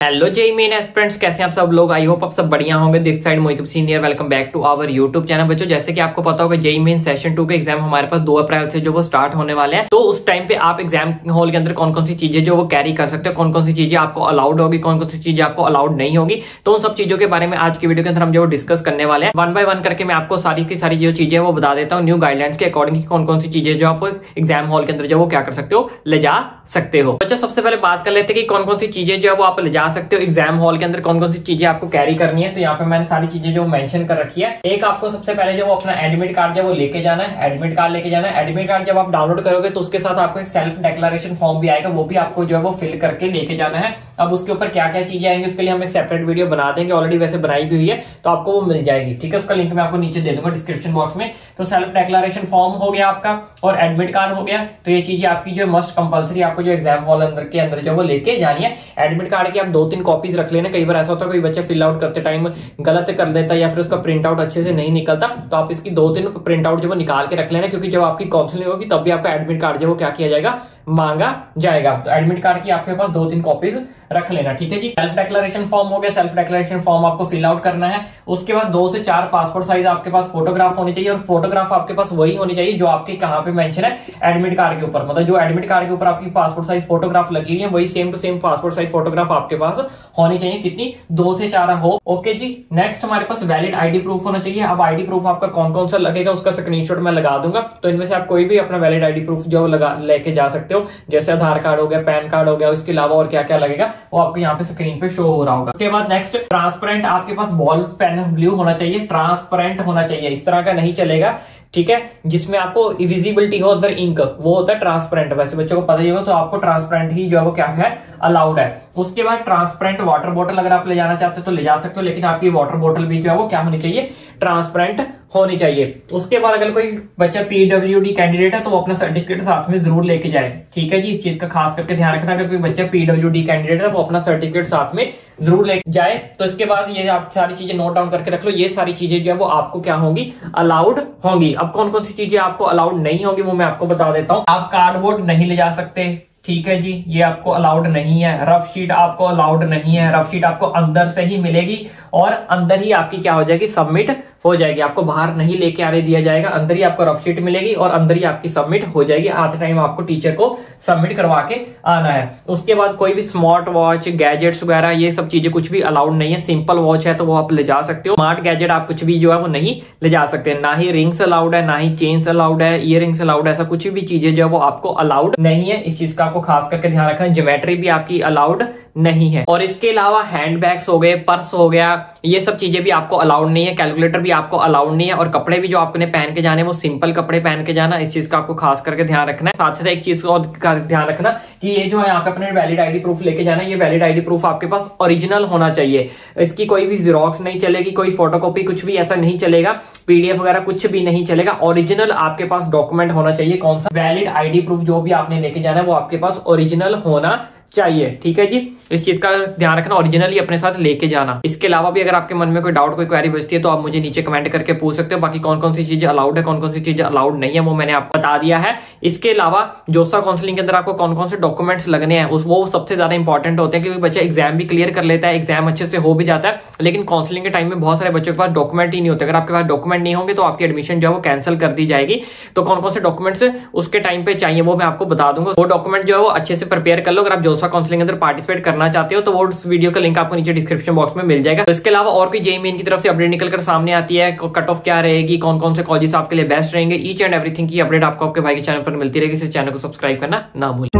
Hello JEE main aspirants, कैसे हैं आप सब लोग। आई होप आप सब बढ़िया होंगे। This side Mohit senior, welcome back to our YouTube channel. बच्चों, जैसे कि आपको पता होगा जेई मेन सेशन 2 के एग्जाम हमारे पास 2 अप्रैल से जो वो स्टार्ट होने वाले हैं। तो उस टाइम पे आप एग्जाम हॉल के अंदर कौन कौन सी चीजें जो वो कैरी कर सकते हो, कौन कौन सी चीजें आपको अलाउड होगी, कौन कौन सी चीजें आपको अलाउड नहीं होगी, तो उन सब चीजों के बारे में आज की वीडियो के अंदर हम जो डिस्कस करने वाले हैं। वन बाय वन करके मैं आपको सारी की सारी जो चीजें वो बता देता हूँ न्यू गाइडलाइंस के अकॉर्डिंग कौन कौन सी चीजें जो आप एग्जाम हॉल के अंदर जो वो क्या कर सकते हो, ले जा सकते हो। बच्चों, सबसे पहले बात कर लेते हैं कि कौन कौन सी चीजें जो है वो आप ले जा सकते हो एग्जाम हॉल के अंदर, कौन कौन सी चीजें आपको कैरी करनी है। तो यहाँ पे मैंने सारी चीजें जो मेंशन कर रखी है। एक, आपको सबसे पहले जो वो अपना एडमिट कार्ड जो वो लेके जाना है। एडमिट कार्ड लेके जाना है। एडमिट कार्ड जब आप डाउनलोड करोगे तो उसके साथ आपको एक सेल्फ डिक्लेरेशन फॉर्म भी आएगा, वो भी आपको जो है वो फिल करके लेके जाना है। अब उसके ऊपर क्या क्या चीजें आएंगी उसके लिए हम एक सेपरेट वीडियो बना देंगे, ऑलरेडी वैसे बनाई भी हुई है, तो आपको वो मिल जाएगी। ठीक है, उसका लिंक मैं आपको नीचे दे दूंगा डिस्क्रिप्शन बॉक्स में। तो सेल्फ डिक्लेरेशन फॉर्म हो गया आपका और एडमिट कार्ड हो गया। तो ये चीजें आपकी जो मस्ट कंपलसरी आपको जो एग्जाम हॉल के अंदर जो वो लेके जानी है। एडमिट कार्ड की आप 2-3 कॉपीज रख लेना। कई बार ऐसा होता है कोई बच्चा फिल आउट करते टाइम गलत कर देता है या फिर उसका प्रिंट आउट अच्छे से नहीं निकलता, तो आप इसकी 2-3 प्रिंट आउट जो वो निकाल के रख लेना, क्योंकि जब आपकी काउंसलिंग होगी तब भी आपका एडमिट कार्ड जो वो क्या किया जाएगा, मांगा जाएगा। तो एडमिट कार्ड की आपके पास 2-3 कॉपीज रख लेना। ठीक है जी। सेल्फ डिक्लेरेशन फॉर्म हो गया। सेल्फ डिक्लेरेशन फॉर्म आपको फिल आउट करना है। उसके बाद 2 से 4 पासपोर्ट साइज आपके पास फोटोग्राफ होनी चाहिए, और फोटोग्राफ आपके पास वही होनी चाहिए जो आपके कहां पे मेंशन है एडमिट कार्ड के ऊपर। मतलब जो एडमिट कार्ड के ऊपर आपकी पासपोर्ट साइज फोटोग्राफ लगी हुई है वही same to same passport size photograph आपके पास होनी चाहिए। कितनी? 2 से 4 हो। ओके जी। नेक्स्ट हमारे पास वैलिड आईडी प्रूफ होना चाहिए। अब आईडी प्रूफ आपका कौन कौन सा लगेगा उसका स्क्रीनशॉट मैं लगा दूंगा, तो इनमें से आप कोई भी अपना वैलिड आईडी प्रूफ जो लगा लेके जा सकते हो। जैसे आधार कार्ड हो गया, पैन कार्ड हो गया, उसके अलावा और क्या क्या लगेगा वो आपको यहाँ पे स्क्रीन पे शो हो रहा होगा। उसके बाद नेक्स्ट, ट्रांसपेरेंट आपके पास बॉल पेन ब्लू होना चाहिए, ट्रांसपेरेंट होना चाहिए, इस तरह का नहीं चलेगा। ठीक है, जिसमें आपको विजिबिलिटी हो अंदर इंक, वो होता है ट्रांसपेरेंट। वैसे बच्चों को पता ही होगा, तो आपको ट्रांसपेरेंट ही जो है वो क्या है, अलाउड है। उसके बाद ट्रांसपेरेंट वाटर बोतल अगर आप ले जाना चाहते हो तो ले जा सकते हो, लेकिन आपकी वाटर बोतल भी जो है वो क्या होनी चाहिए, ट्रांसपेरेंट होनी चाहिए। उसके बाद अगर कोई बच्चा पीडब्ल्यूडी कैंडिडेट है तो वो अपना सर्टिफिकेट साथ में जरूर लेके जाए। ठीक है जी, इस चीज का खास करके ध्यान रखना। अगर कोई बच्चा पीडब्ल्यूडी कैंडिडेट है वो अपना सर्टिफिकेट साथ में जरूर लेके जाए। तो इसके बाद ये आप सारी चीजें नोट डाउन करके रख लो। ये सारी चीजें जो है वो आपको क्या होंगी, अलाउड होंगी। अब कौन कौन सी चीजें आपको अलाउड नहीं होगी वो मैं आपको बता देता हूँ। आप कार्डबोर्ड नहीं ले जा सकते। ठीक है जी, ये आपको अलाउड नहीं है। रफ शीट आपको अलाउड नहीं है। रफ शीट आपको अंदर से ही मिलेगी और अंदर ही आपकी क्या हो जाएगी, सबमिट हो जाएगी। आपको बाहर नहीं लेके आने दिया जाएगा, अंदर ही आपको रफ शीट मिलेगी और अंदर ही आपकी सबमिट हो जाएगी। आते टाइम आपको टीचर को सबमिट करवा के आना है। उसके बाद कोई भी स्मार्ट वॉच, गैजेट्स वगैरह ये सब चीजें कुछ भी अलाउड नहीं है। सिंपल वॉच है तो वो आप ले जा सकते हो। स्मार्ट गैजेट आप कुछ भी जो है वो नहीं ले जा सकते। ना ही रिंग्स अलाउड है, ना ही चेन्स अलाउड है, इयर रिंग्स अलाउड है। ऐसा कुछ भी चीजें जो है वो आपको अलाउड नहीं है। इस चीज का आपको खास करके ध्यान रखना है। ज्योमेट्री भी आपकी अलाउड नहीं है। और इसके अलावा हैंड बैग्स हो गए, पर्स हो गया, ये सब चीजें भी आपको अलाउड नहीं है। कैलकुलेटर भी आपको अलाउड नहीं है। और कपड़े भी जो आपने पहन के जाने वो सिंपल कपड़े पहन के जाना। इस चीज का आपको खास करके ध्यान रखना है। साथ ही साथ एक चीज का ध्यान रखना कि ये जो है यहाँ पे अपने वैलिड आईडी प्रूफ लेके जाना है, ये वैलिड आईडी प्रूफ आपके पास ओरिजिनल होना चाहिए। इसकी कोई भी जीरोक्स नहीं चलेगी, कोई फोटोकॉपी कुछ भी ऐसा नहीं चलेगा, पीडीएफ वगैरह कुछ भी नहीं चलेगा। ओरिजिनल आपके पास डॉक्यूमेंट होना चाहिए। कौन सा? वैलिड आईडी प्रूफ जो भी आपने लेके जाना है वो आपके पास ओरिजिनल होना चाहिए। ठीक है जी, इस चीज का ध्यान रखना, ओरिजिनल ही अपने साथ लेके जाना। इसके अलावा भी अगर आपके मन में कोई डाउट, कोई क्वेरी बचती है तो आप मुझे नीचे कमेंट करके पूछ सकते हो। बाकी कौन कौन सी चीजें अलाउड है, कौन कौन सी चीजें अलाउड नहीं है वो मैंने आपको बता दिया है। इसके अलावा जोसा काउंसलिंग के अंदर आपको कौन कौन से डॉक्यूमेंट्स लगने हैं वो सबसे ज्यादा इंपॉर्टेंट होते हैं, क्योंकि बच्चा एग्जाम भी क्लियर कर लेता है, एग्जाम अच्छे से हो भी जाता है, लेकिन काउंसलिंग के टाइम में बहुत सारे बच्चों के पास डॉक्यूमेंट ही नहीं होते। अगर आपके पास डॉक्यूमेंट नहीं होंगे तो आपकी एडमिशन जो है वो कैंसिल कर दी जाएगी। तो कौन कौन से डॉक्यूमेंट्स उसके टाइम पे चाहिए वो मैं आपको बता दूंगा। वो डॉक्यूमेंट जो है वो अच्छे से प्रिपेयर कर लो। अगर आप जोसा काउंसलिंग के अंदर पार्टिसिपेट करना चाहते हो तो वो उस वीडियो का लिंक आपको नीचे डिस्क्रिप्शन बॉक्स में मिल जाएगा। तो इसके अलावा और कोई जेईई मेन की तरफ से अपडेट निकलकर सामने आती है, कट ऑफ क्या रहेगी, कौन कौन से कॉलेजेस आपके लिए बेस्ट रहेंगे, ईच एंड एवरीथिंग की अपडेट आपको आपके भाई के चैनल पर मिलती रहेगी। इस चैनल को सब्सक्राइब करना ना भूलें।